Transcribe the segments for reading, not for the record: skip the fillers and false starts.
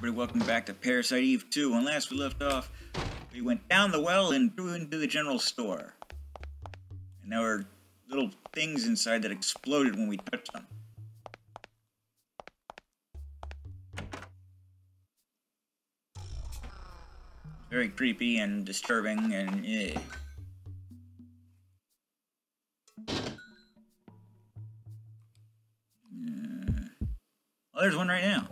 everybody, welcome back to Parasite Eve 2. When last we left off, we went down the well and through into the general store. And there were little things inside that exploded when we touched them. Very creepy and disturbing and Oh, there's one right now.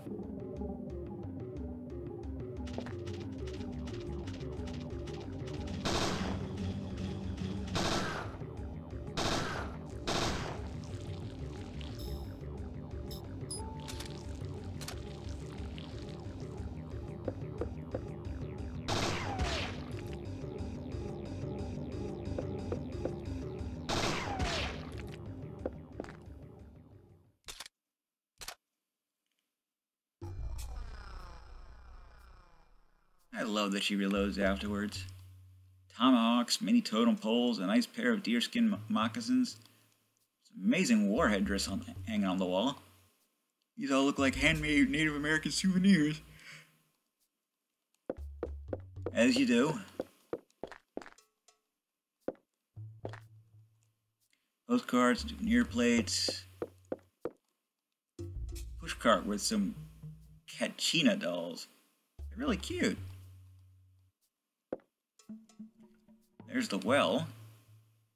I love that she reloads afterwards. Tomahawks, mini totem poles, a nice pair of deerskin moccasins. Some amazing warhead dress hanging on the wall. These all look like handmade Native American souvenirs. As you do. Postcards, souvenir plates. Pushcart with some Kachina dolls. They're really cute. There's the well.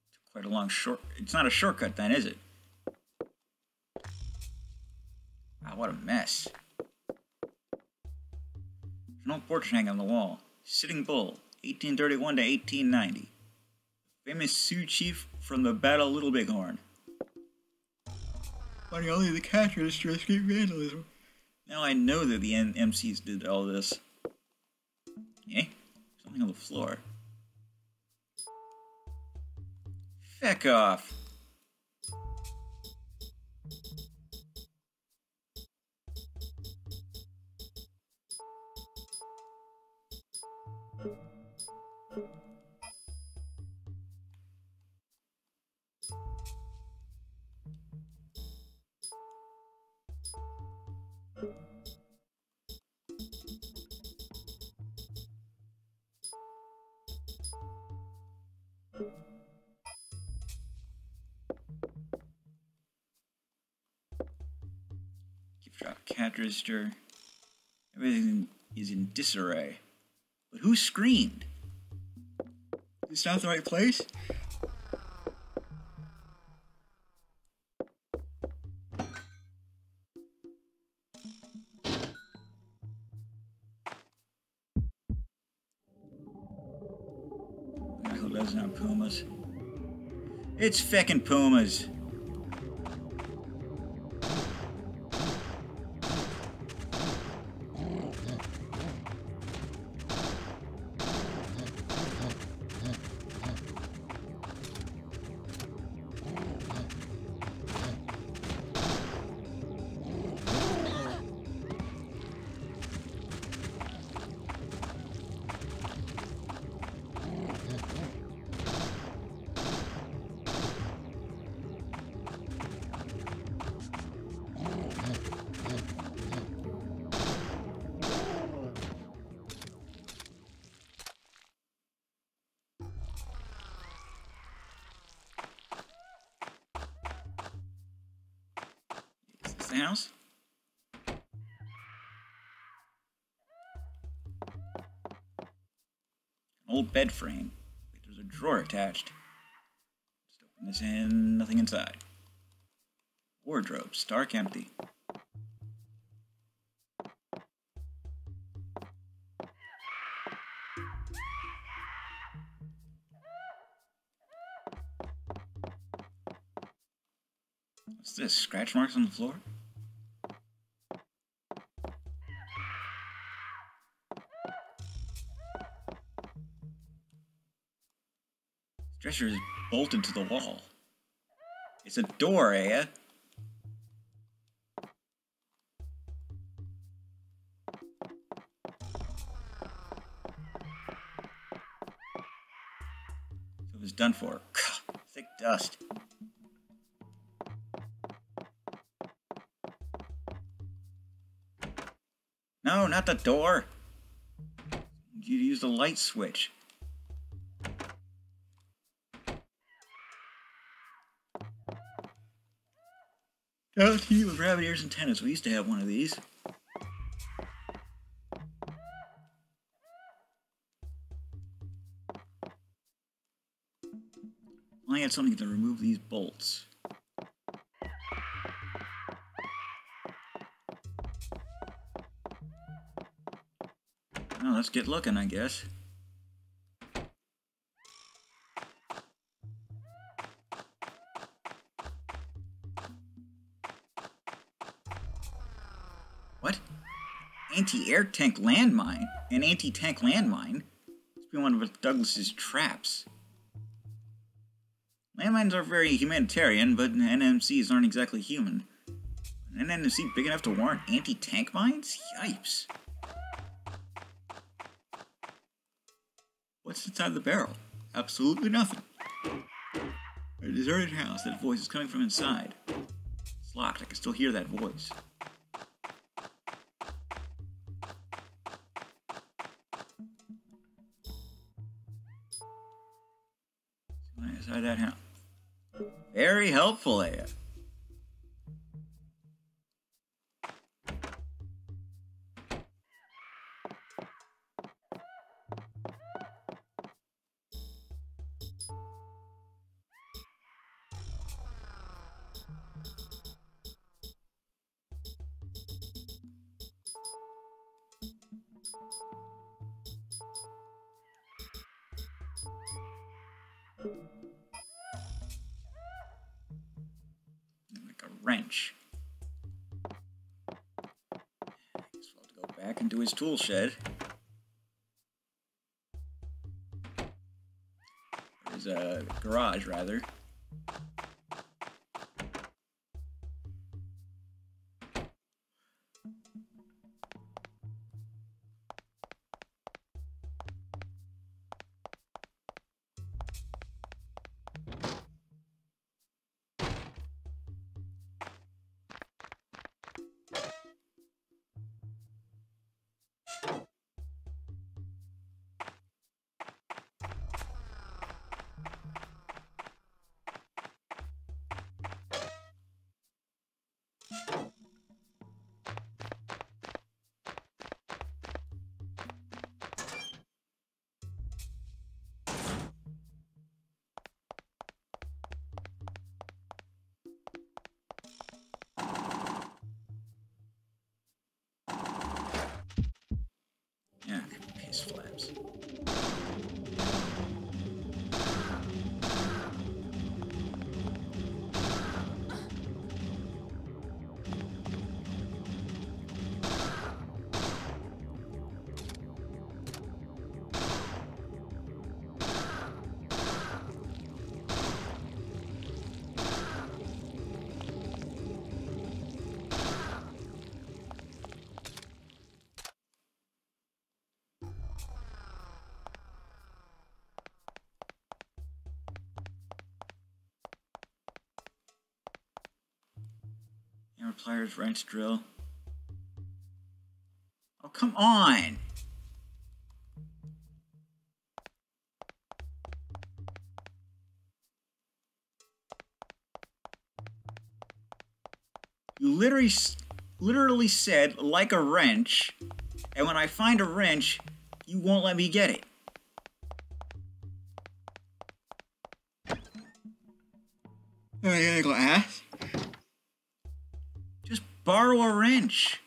It's quite a long It's not a shortcut then, is it? Wow, what a mess. There's an old portrait hanging on the wall. Sitting Bull, 1831 to 1890. Famous Sioux chief from the Battle of Little Bighorn. Funny, only the cash register escaped vandalism. Now I know that the MCs did all this. Eh? Something on the floor. Feck off! Drop cat register. Everything is in disarray. But who screamed? Is this not the right place? I hope that's not pumas. It's feckin' pumas. The house? An old bed frame. There's a drawer attached. Just open this in, nothing inside. Wardrobe, stark empty. What's this? Scratch marks on the floor? Dresser is bolted to the wall. It's a door, Aya. So it was done for. Thick dust. No, not the door. You use the light switch. Oh, TV with rabbit ears and tennis. We used to have one of these. I had something to remove these bolts. Well, let's get looking, I guess. What? Anti-air tank landmine? An anti-tank landmine? It's been one of Douglas's traps. Landmines are very humanitarian, but NMCs aren't exactly human. An NMC big enough to warrant anti-tank mines? Yipes. What's inside the barrel? Absolutely nothing. A deserted house. That voice is coming from inside. It's locked. I can still hear that voice. Inside that house. Very helpful, Aya. Like a wrench. I guess we'll have to go back into his tool shed. Or his garage, rather. Yeah, piece flaps. Hammer, pliers, wrench, drill. Oh, come on! You literally said, like a wrench, and when I find a wrench, you won't let me get it. Glass? Just borrow a wrench.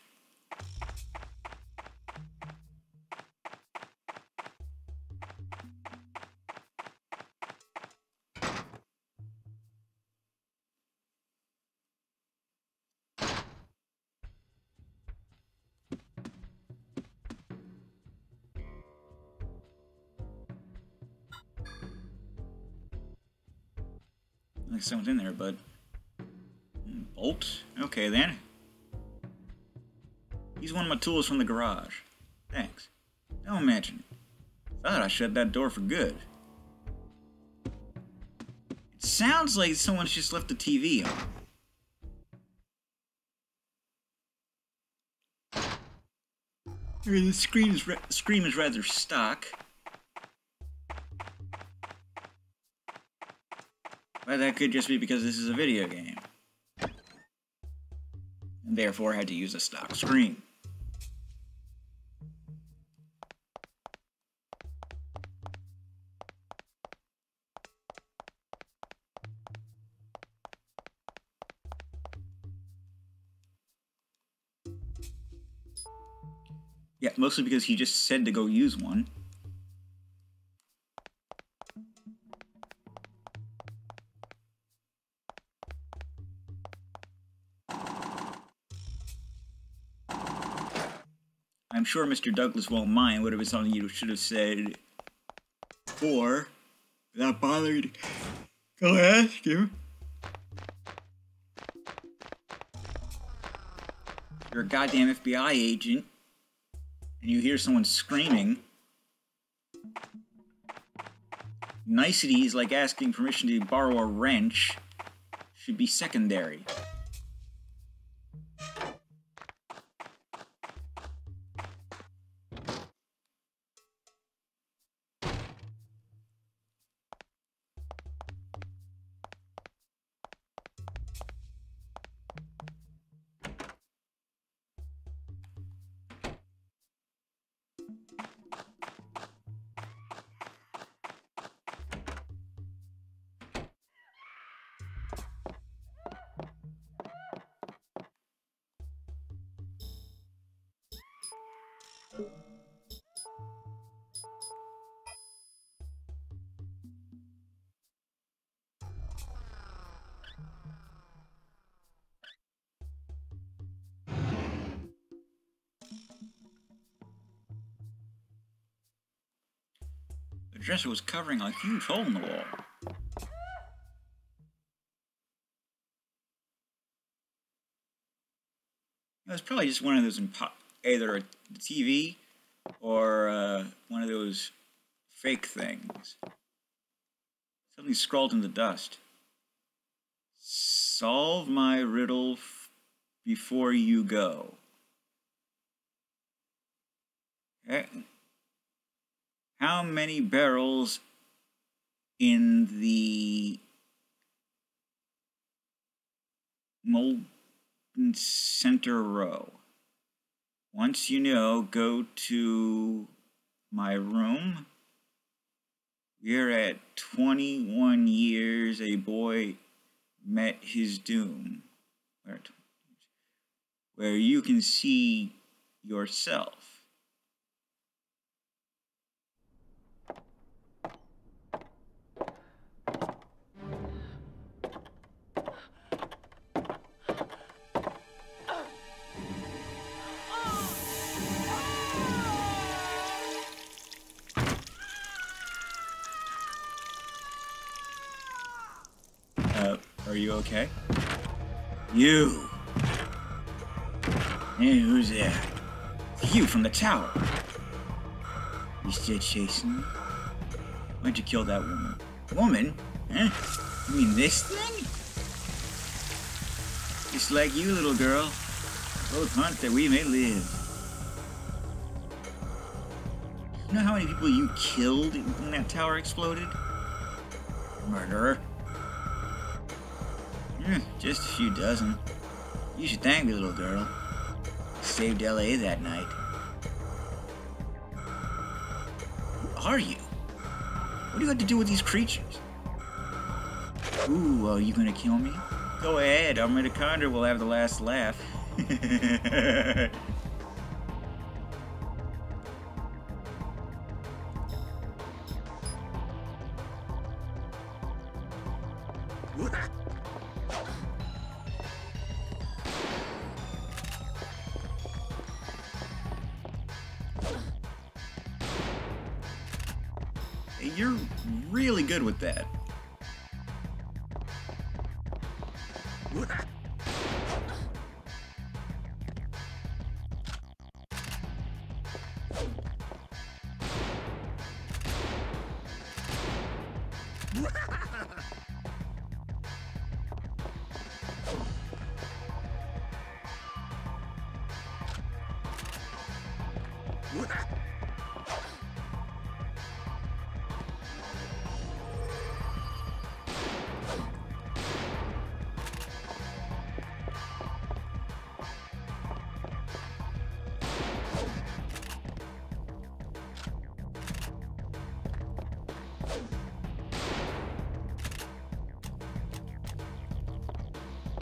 Like someone's in there, but bolt? Okay then. He's one of my tools from the garage. Thanks. Don't mention it. Thought I shut that door for good. It sounds like someone's just left the TV on. The scream is rather stock. But that could just be because this is a video game. And therefore had to use a stock scream. Yeah, mostly because he just said to go use one. I'm sure Mr. Douglas won't mind. Would have been something you should have said. Or, without bothering to go ask him. You're a goddamn FBI agent. And you hear someone screaming. Niceties like asking permission to borrow a wrench should be secondary. The dresser was covering a huge hole in the wall. It was probably just one of those, either a TV or one of those fake things. Something scrawled in the dust. Solve my riddle before you go. How many barrels in the molten center row? Once you know, go to my room. We're at 21 years, a boy met his doom. Where you can see yourself. Are you okay? You! Hey, who's there? You from the tower! You still chasing me? Why'd you kill that woman? Woman? Huh? You mean this thing? Just like you, little girl. Both hunt that we may live. You know how many people you killed when that tower exploded? Murderer. Just a few dozen. You should thank me, little girl. I saved L.A. that night. Who are you? What do you have to do with these creatures? Ooh, are you gonna kill me? Go ahead, our mitochondria will have the last laugh. You're really good with that.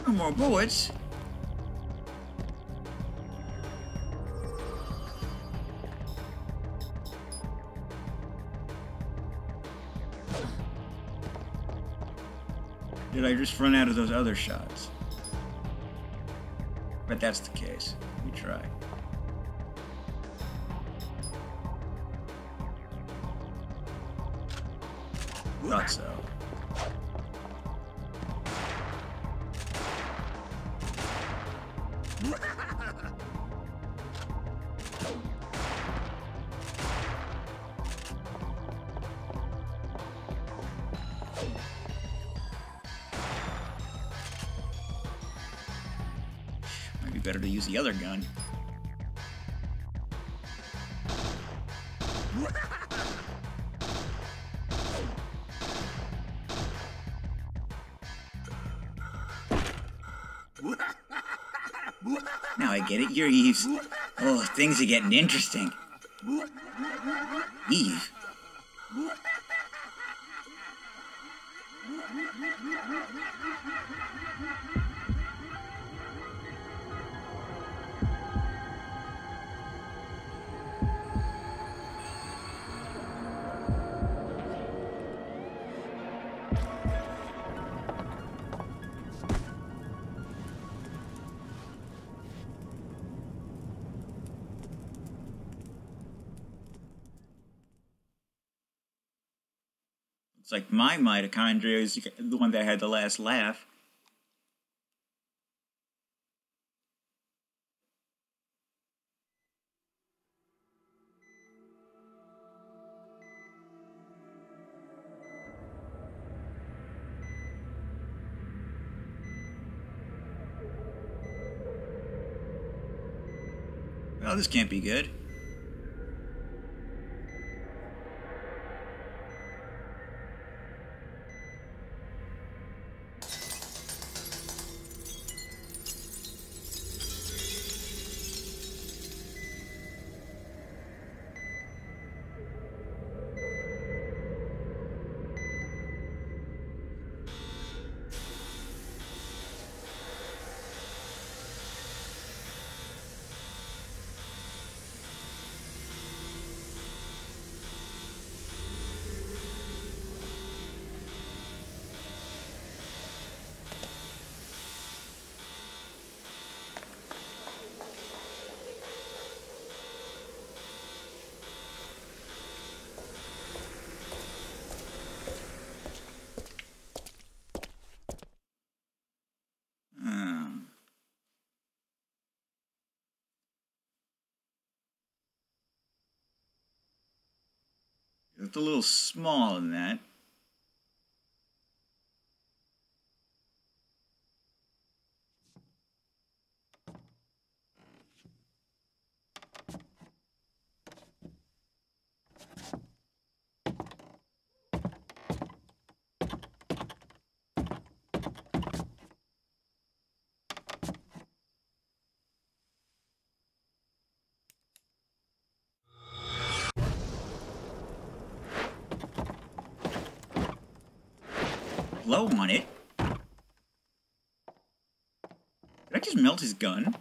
No more bullets. Did I just run out of those other shots? But that's the case. Let me try. Thought so. Might be better to use the other gun. Now I get it, you're Eve's. Oh, things are getting interesting. Eve? It's like my mitochondria is the one that had the last laugh. Well, this can't be good. It's a little small in that. Low on it. Did I just melt his gun?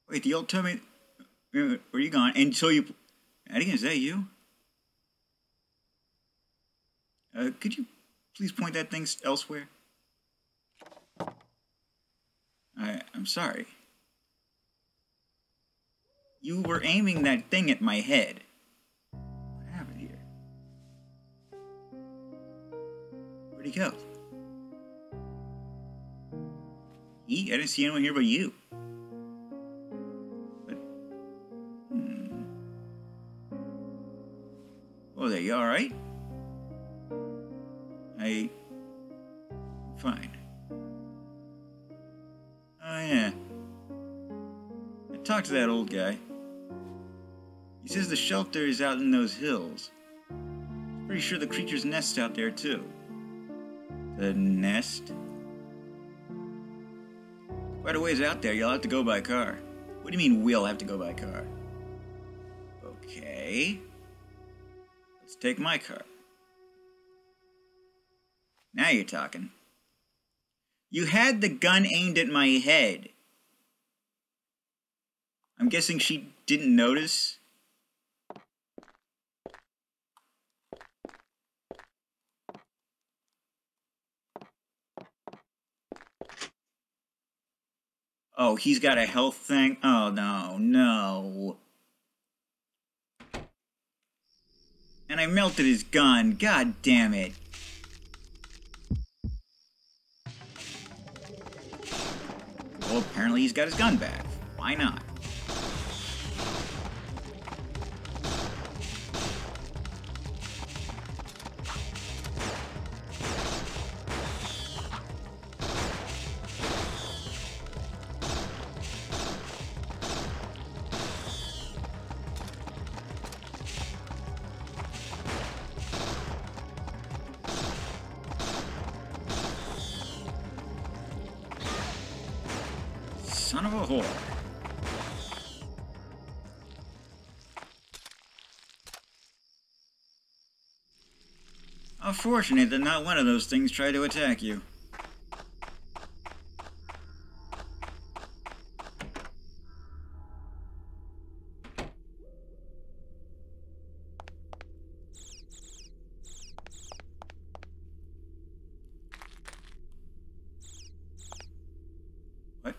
Wait, the old told me where you gone? And so you, Eddie, is that you? Could you please point that thing elsewhere? I'm sorry. You were aiming that thing at my head. What happened here? Where'd he go? I didn't see anyone here but you. But... Oh, there, you alright? Fine. Oh, yeah. I talked to that old guy. He says the shelter is out in those hills. I'm pretty sure the creature's nest's out there, too. The nest? Quite a ways out there. You'll have to go by car. What do you mean, we'll have to go by car? Okay. Let's take my car. Now you're talking. You had the gun aimed at my head. I'm guessing she didn't notice. Oh, he's got a health thing? Oh, no, no. And I melted his gun. God damn it. Well, apparently he's got his gun back. Why not? Son of a whore. How fortunate that not one of those things tried to attack you. What?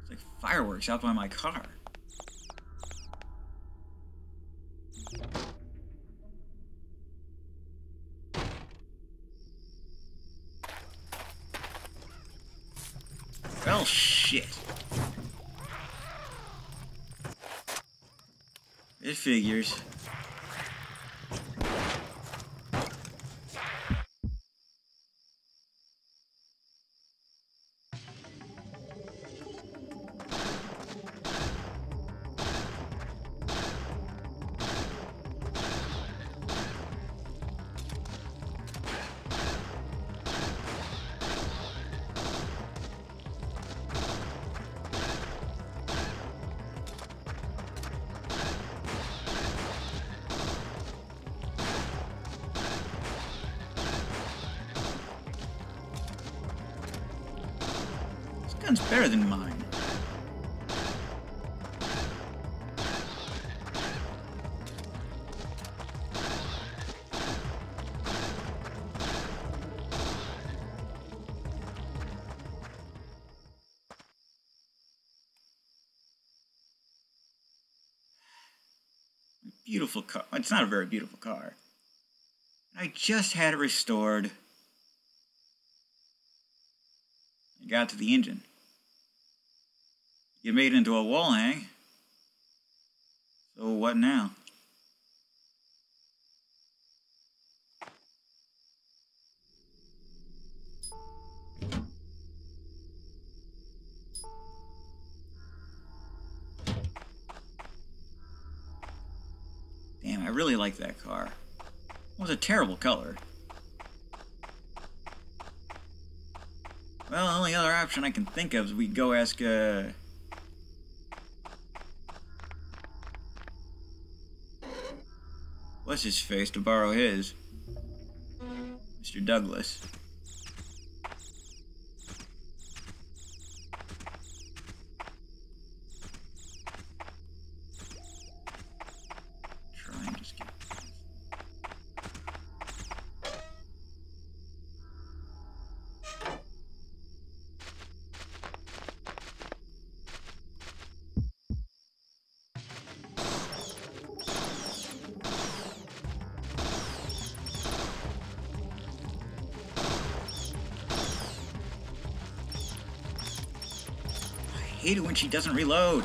It's like fireworks out by my car. Well, shit. It figures. Gun's better than mine. Beautiful car. It's not a very beautiful car. I just had it restored. I got to the engine. You made it into a wall hang. So what now? Damn, I really like that car. It was a terrible color. Well, the only other option I can think of is we go ask, what's his face to borrow his? Mr. Douglas. Try and just get... hate it when she doesn't reload.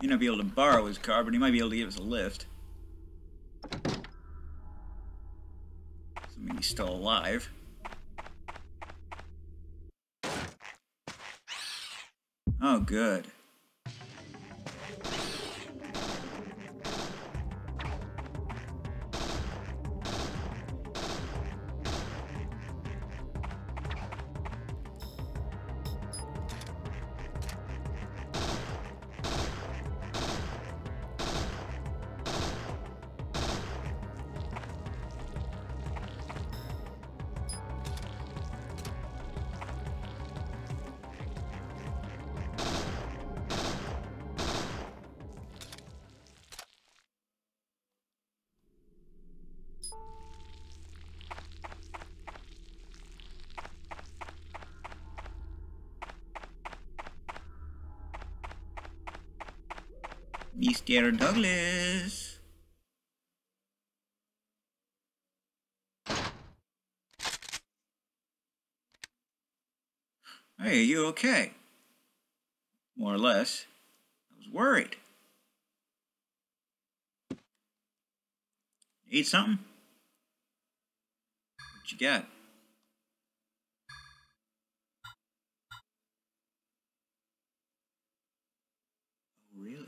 He may not be able to borrow his car, but he might be able to give us a lift. Assuming he's still alive. Oh, good. Mr. Douglas. Hey, are you okay? More or less. I was worried. Eat something? What you got? Oh, really?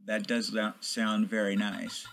That does sound very nice.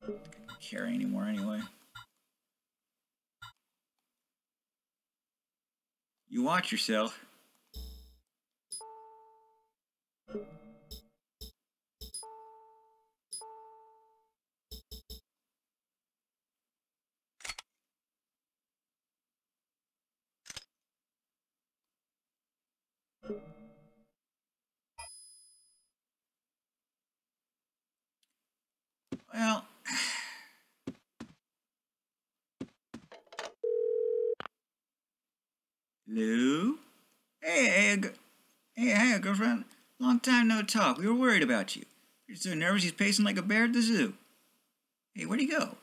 Can't carry anymore anyway. You watch yourself. Well, Lou? Hey, girlfriend. Long time no talk. We were worried about you. You're so nervous he's pacing like a bear at the zoo. Hey, where'd he go?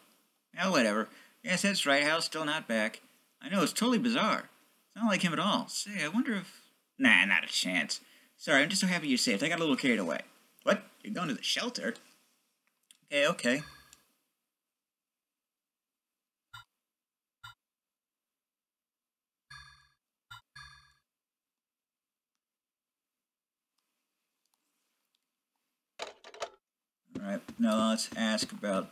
Oh, whatever. Yes, that's right. Hal's still not back. I know, it's totally bizarre. It's not like him at all. Say, I wonder if... Nah, not a chance. Sorry, I'm just so happy you're safe. I got a little carried away. What? You're going to the shelter? Okay. Alright, now let's ask about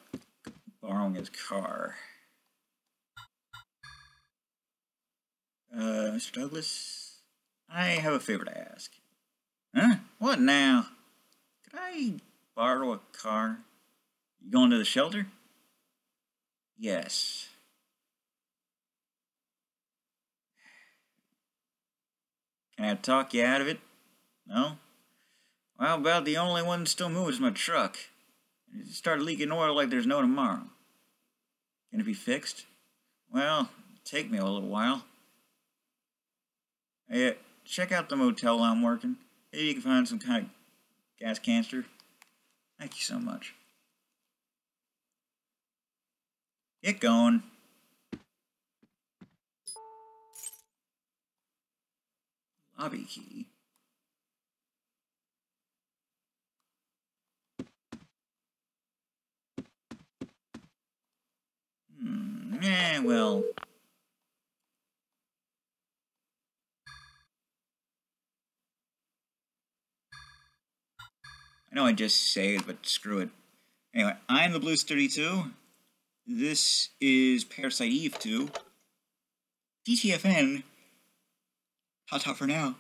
borrowing his car. Mr. Douglas, I have a favor to ask. Huh? What now? Could I borrow a car? You going to the shelter? Yes. Can I talk you out of it? No? Well, about the only one still moving is my truck. It started leaking oil like there's no tomorrow. Can it be fixed? Well, it'll take me a little while. Hey, check out the motel I'm working. Maybe you can find some kind of gas canister. Thank you so much. Get going. Lobby key. Well. I know I just saved, but screw it. Anyway, I'm the Blues 32. This is Parasite Eve 2. DTFN. Ta-ta for now.